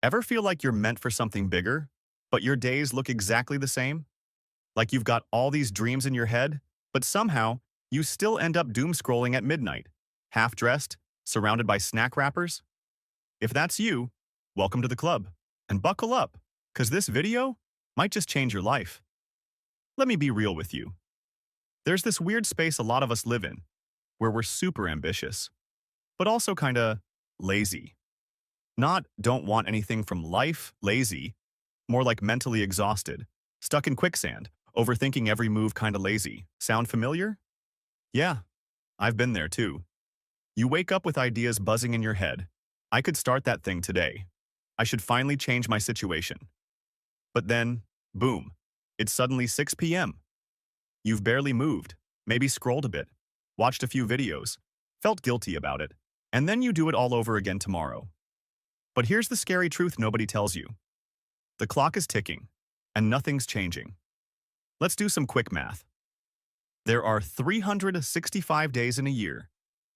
Ever feel like you're meant for something bigger, but your days look exactly the same? Like you've got all these dreams in your head, but somehow you still end up doom scrolling at midnight, half-dressed, surrounded by snack wrappers? If that's you, welcome to the club. And buckle up, because this video might just change your life. Let me be real with you. There's this weird space a lot of us live in, where we're super ambitious, but also kinda lazy. Not don't want anything from life, lazy, more like mentally exhausted, stuck in quicksand, overthinking every move kinda lazy. Sound familiar? Yeah, I've been there too. You wake up with ideas buzzing in your head. I could start that thing today. I should finally change my situation. But then, boom, it's suddenly 6 p.m. You've barely moved, maybe scrolled a bit, watched a few videos, felt guilty about it, and then you do it all over again tomorrow. But here's the scary truth nobody tells you. The clock is ticking, and nothing's changing. Let's do some quick math. There are 365 days in a year.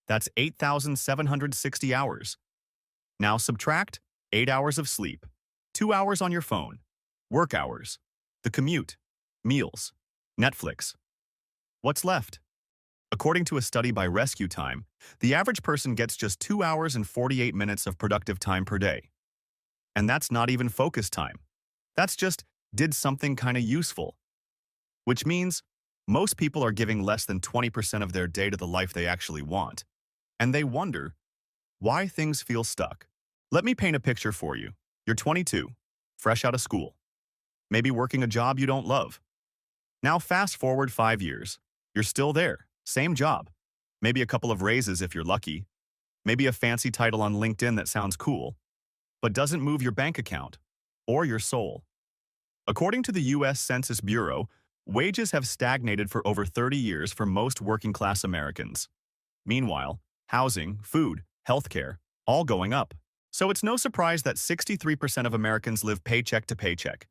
That's 8,760 hours. Now subtract 8 hours of sleep, 2 hours on your phone, work hours, the commute, meals, Netflix. What's left? According to a study by Rescue Time, the average person gets just 2 hours and 48 minutes of productive time per day. And that's not even focus time. That's just did something kind of useful. Which means most people are giving less than 20% of their day to the life they actually want. And they wonder why things feel stuck. Let me paint a picture for you. You're 22, fresh out of school, maybe working a job you don't love. Now fast forward 5 years. You're still there. Same job. Maybe a couple of raises if you're lucky. Maybe a fancy title on LinkedIn that sounds cool, but doesn't move your bank account or your soul. According to the U.S. Census Bureau, wages have stagnated for over 30 years for most working-class Americans. Meanwhile, housing, food, healthcare, all going up. So it's no surprise that 63% of Americans live paycheck to paycheck.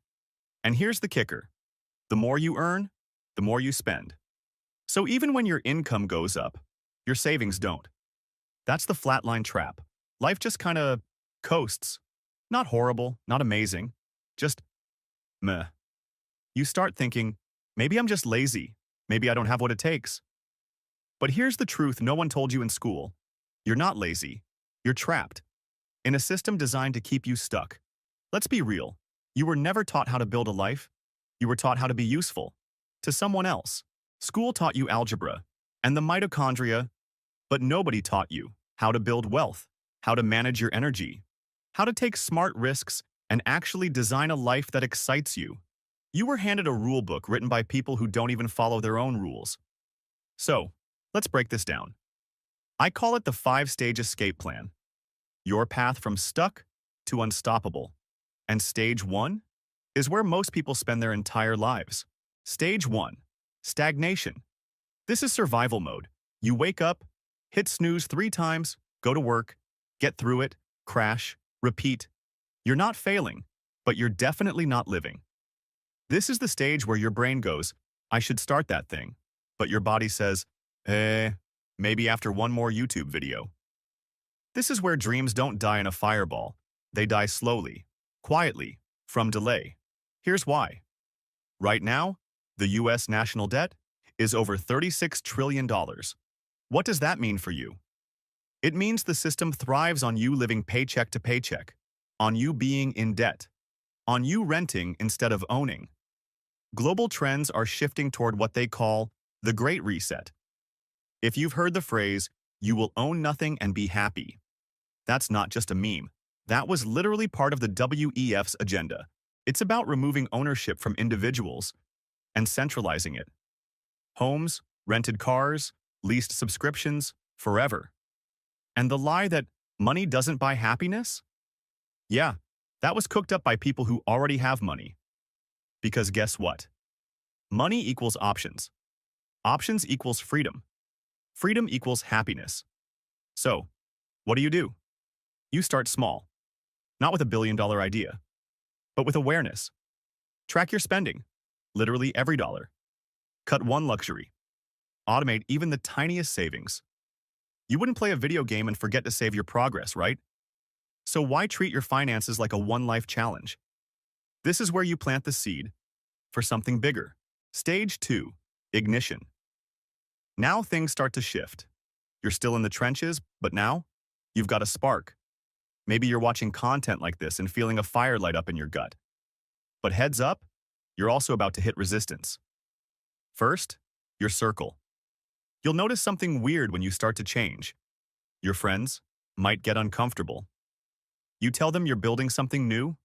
And here's the kicker. The more you earn, the more you spend. So even when your income goes up, your savings don't. That's the flatline trap. Life just kind of coasts. Not horrible, not amazing, just meh. You start thinking, maybe I'm just lazy. Maybe I don't have what it takes. But here's the truth no one told you in school. You're not lazy. You're trapped in a system designed to keep you stuck. Let's be real. You were never taught how to build a life. You were taught how to be useful to someone else. School taught you algebra and the mitochondria, but nobody taught you how to build wealth, how to manage your energy, how to take smart risks and actually design a life that excites you. You were handed a rule book written by people who don't even follow their own rules. So, let's break this down. I call it the 5-stage escape plan. Your path from stuck to unstoppable. And stage 1 is where most people spend their entire lives. Stage 1. Stagnation. This is survival mode. You wake up, hit snooze 3 times, go to work, get through it, crash, repeat. You're not failing, but you're definitely not living. This is the stage where your brain goes, I should start that thing. But your body says, maybe after one more YouTube video. This is where dreams don't die in a fireball. They die slowly, quietly, from delay. Here's why. Right now, the U.S. national debt is over $36 trillion. What does that mean for you? It means the system thrives on you living paycheck to paycheck, on you being in debt, on you renting instead of owning. Global trends are shifting toward what they call the Great Reset. If you've heard the phrase, you will own nothing and be happy, that's not just a meme. That was literally part of the WEF's agenda. It's about removing ownership from individuals and centralizing it. Homes, rented cars, leased subscriptions, forever. And the lie that money doesn't buy happiness? Yeah, that was cooked up by people who already have money. Because guess what? Money equals options. Options equals freedom. Freedom equals happiness. So, what do? You start small. Not with a billion-dollar idea, but with awareness. Track your spending, literally every dollar. Cut one luxury. Automate even the tiniest savings. You wouldn't play a video game and forget to save your progress, right? So why treat your finances like a one-life challenge? This is where you plant the seed for something bigger. Stage 2. Ignition. Now things start to shift. You're still in the trenches, but now you've got a spark. Maybe you're watching content like this and feeling a fire light up in your gut. But heads up, you're also about to hit resistance. First, your circle. You'll notice something weird when you start to change. Your friends might get uncomfortable. You tell them you're building something new,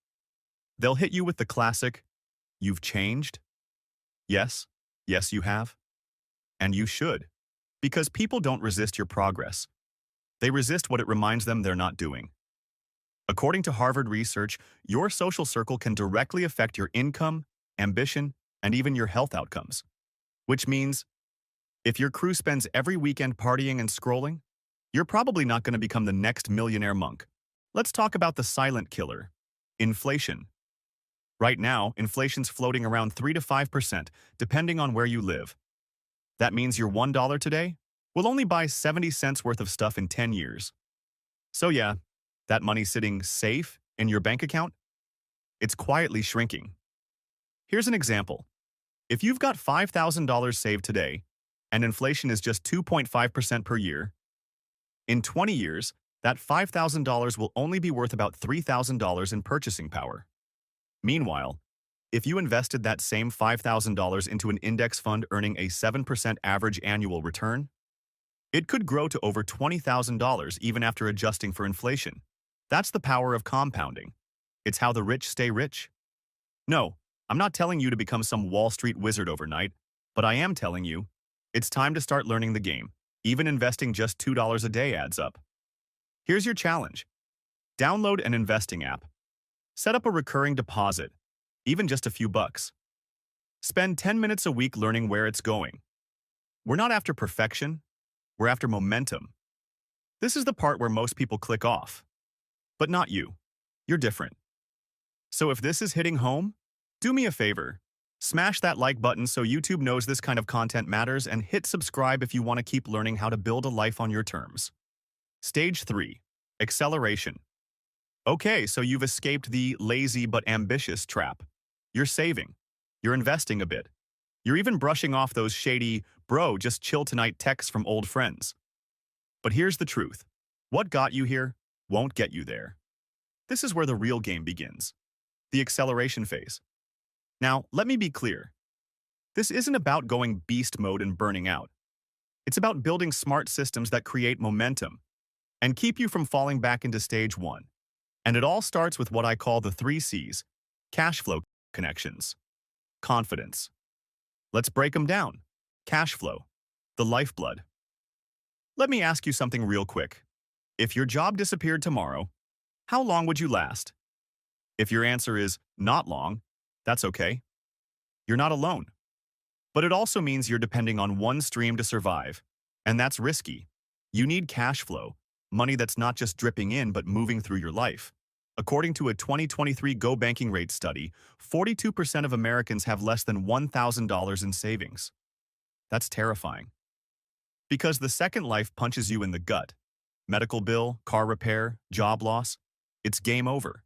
they'll hit you with the classic, "You've changed?" Yes, yes you have. And you should. Because people don't resist your progress. They resist what it reminds them they're not doing. According to Harvard research, your social circle can directly affect your income, ambition, and even your health outcomes. Which means, if your crew spends every weekend partying and scrolling, you're probably not going to become the next millionaire monk. Let's talk about the silent killer, inflation. Right now, inflation's floating around 3 to 5%, depending on where you live. That means your $1 today will only buy 70 cents worth of stuff in 10 years. So yeah, that money sitting safe in your bank account, it's quietly shrinking. Here's an example. If you've got $5,000 saved today, and inflation is just 2.5% per year, in 20 years, that $5,000 will only be worth about $3,000 in purchasing power. Meanwhile, if you invested that same $5,000 into an index fund earning a 7% average annual return, it could grow to over $20,000 even after adjusting for inflation. That's the power of compounding. It's how the rich stay rich. No, I'm not telling you to become some Wall Street wizard overnight, but I am telling you, it's time to start learning the game. Even investing just $2 a day adds up. Here's your challenge. Download an investing app. Set up a recurring deposit, even just a few bucks. Spend 10 minutes a week learning where it's going. We're not after perfection, we're after momentum. This is the part where most people click off. But not you. You're different. So if this is hitting home, do me a favor. Smash that like button so YouTube knows this kind of content matters, and hit subscribe if you want to keep learning how to build a life on your terms. Stage 3. Acceleration. Okay, so you've escaped the lazy but ambitious trap. You're saving. You're investing a bit. You're even brushing off those shady, "bro, just chill tonight" texts from old friends. But here's the truth. What got you here won't get you there. This is where the real game begins. The acceleration phase. Now, let me be clear. This isn't about going beast mode and burning out. It's about building smart systems that create momentum and keep you from falling back into stage 1. And it all starts with what I call the 3 C's: cash flow, connections, confidence. Let's break them down. Cash flow, the lifeblood. Let me ask you something real quick. If your job disappeared tomorrow, how long would you last? If your answer is not long, that's okay. You're not alone. But it also means you're depending on one stream to survive, and that's risky. You need cash flow, money that's not just dripping in but moving through your life. According to a 2023 Go Banking Rate study, 42% of Americans have less than $1,000 in savings. That's terrifying. Because the second life punches you in the gut, medical bill, car repair, job loss, it's game over.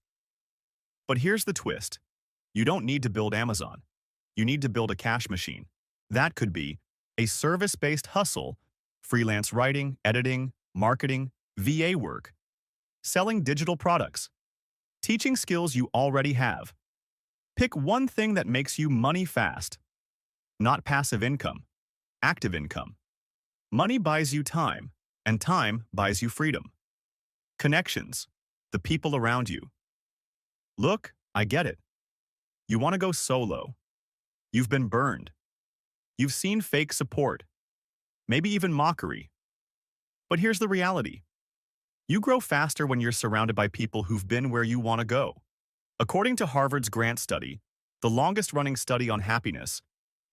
But here's the twist. You don't need to build Amazon. You need to build a cash machine. That could be a service-based hustle, freelance writing, editing, marketing, VA work, selling digital products, teaching skills you already have. Pick one thing that makes you money fast. Not passive income, active income. Money buys you time, and time buys you freedom. Connections, the people around you. Look, I get it. You want to go solo. You've been burned. You've seen fake support, maybe even mockery. But here's the reality. You grow faster when you're surrounded by people who've been where you want to go. According to Harvard's Grant study, the longest-running study on happiness,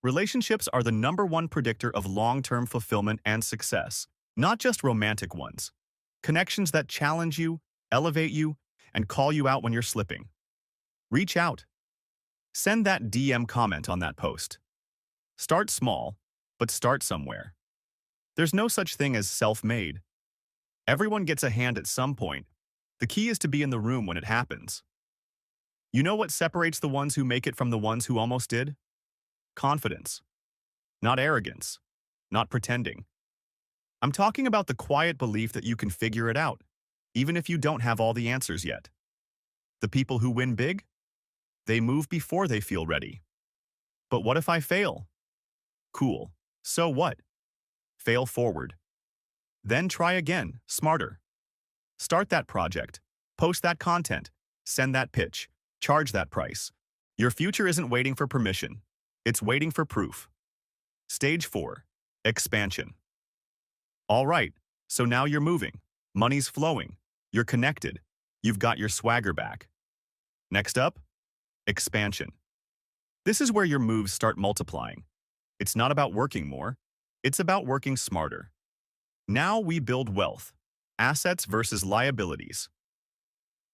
relationships are the #1 predictor of long-term fulfillment and success, not just romantic ones. Connections that challenge you, elevate you, and call you out when you're slipping. Reach out. Send that DM comment on that post. Start small, but start somewhere. There's no such thing as self-made. Everyone gets a hand at some point, The key is to be in the room when it happens. You know what separates the ones who make it from the ones who almost did? Confidence, not arrogance, not pretending. I'm talking about the quiet belief that you can figure it out, even if you don't have all the answers yet. The people who win big? They move before they feel ready. But what if I fail? Cool. So what? Fail forward. Then try again, smarter. Start that project. Post that content. Send that pitch. Charge that price. Your future isn't waiting for permission. It's waiting for proof. Stage 4. Expansion. All right, so now you're moving. Money's flowing. You're connected. You've got your swagger back. Next up, expansion. This is where your moves start multiplying. It's not about working more. It's about working smarter. Now we build wealth. Assets versus liabilities.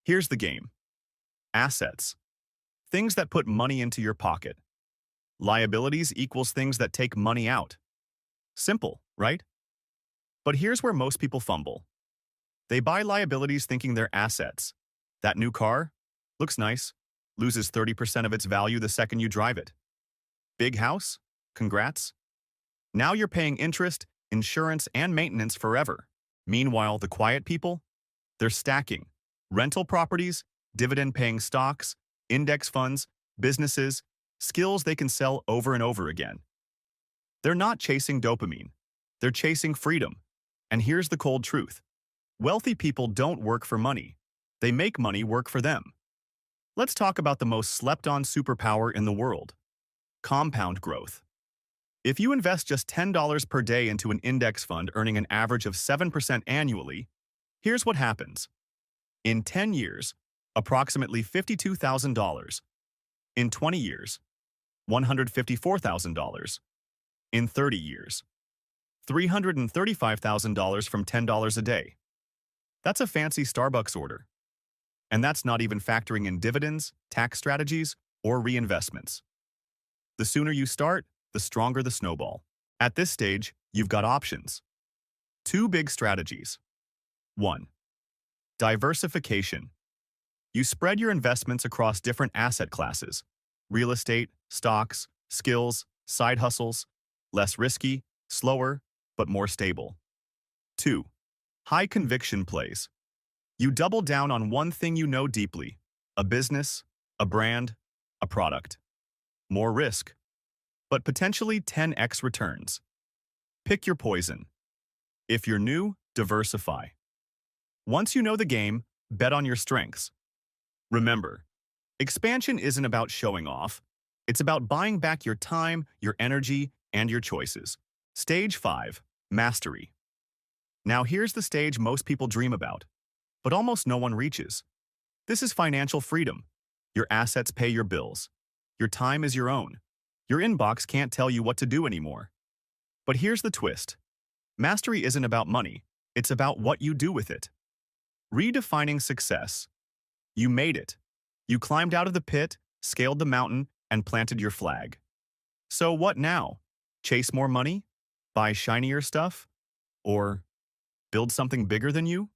Here's the game. Assets. Things that put money into your pocket. Liabilities equals things that take money out. Simple, right? But here's where most people fumble. They buy liabilities thinking they're assets. That new car? Looks nice. Loses 30% of its value the second you drive it. Big house? Congrats. Now you're paying interest, insurance, and maintenance forever. Meanwhile, the quiet people? They're stacking. Rental properties, dividend-paying stocks, index funds, businesses, skills they can sell over and over again. They're not chasing dopamine. They're chasing freedom. And here's the cold truth. Wealthy people don't work for money. They make money work for them. Let's talk about the most slept-on superpower in the world. Compound growth. If you invest just $10 per day into an index fund earning an average of 7% annually, here's what happens. In 10 years, approximately $52,000. In 20 years, $154,000. In 30 years, $335,000 from $10 a day. That's a fancy Starbucks order. And that's not even factoring in dividends, tax strategies, or reinvestments. The sooner you start, the stronger the snowball. At this stage, you've got options. 2 big strategies. 1. Diversification. You spread your investments across different asset classes. Real estate, stocks, skills, side hustles. Less risky, slower, but more stable. 2. High conviction plays. You double down on one thing you know deeply. A business, a brand, a product. More risk, but potentially 10x returns. Pick your poison. If you're new, diversify. Once you know the game, bet on your strengths. Remember, expansion isn't about showing off. It's about buying back your time, your energy, and your choices. Stage 5. Mastery. Now here's the stage most people dream about, but almost no one reaches. This is financial freedom. Your assets pay your bills. Your time is your own. Your inbox can't tell you what to do anymore. But here's the twist. Mastery isn't about money. It's about what you do with it. Redefining success. You made it. You climbed out of the pit, scaled the mountain, and planted your flag. So what now? Chase more money? Buy shinier stuff? Or build something bigger than you?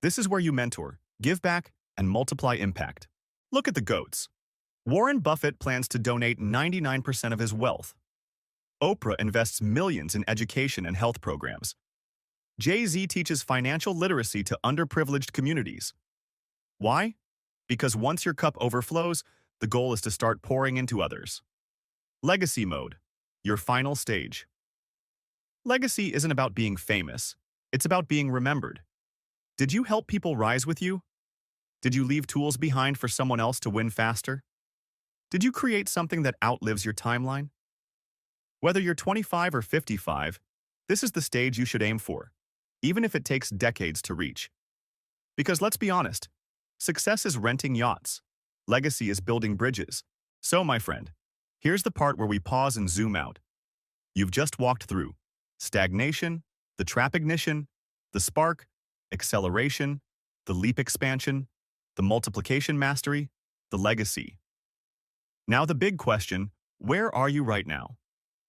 This is where you mentor, give back, and multiply impact. Look at the GOATs. Warren Buffett plans to donate 99% of his wealth. Oprah invests millions in education and health programs. Jay-Z teaches financial literacy to underprivileged communities. Why? Because once your cup overflows, the goal is to start pouring into others. Legacy mode, your final stage. Legacy isn't about being famous. It's about being remembered. Did you help people rise with you? Did you leave tools behind for someone else to win faster? Did you create something that outlives your timeline? Whether you're 25 or 55, this is the stage you should aim for, even if it takes decades to reach. Because let's be honest, success is renting yachts. Legacy is building bridges. So, my friend, here's the part where we pause and zoom out. You've just walked through stagnation, the trap ignition, the spark, acceleration, the leap expansion, the multiplication mastery, the legacy. Now the big question, where are you right now?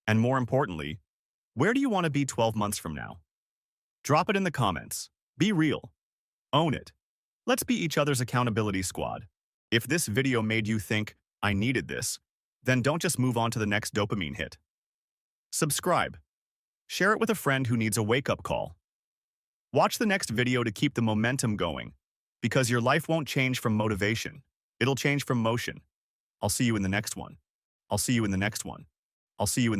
And more importantly, where do you want to be 12 months from now? Drop it in the comments. Be real. Own it. Let's be each other's accountability squad. If this video made you think, I needed this, then don't just move on to the next dopamine hit. Subscribe. Share it with a friend who needs a wake-up call. Watch the next video to keep the momentum going, because your life won't change from motivation. It'll change from motion. I'll see you in the next one. I'll see you in the next one. I'll see you in the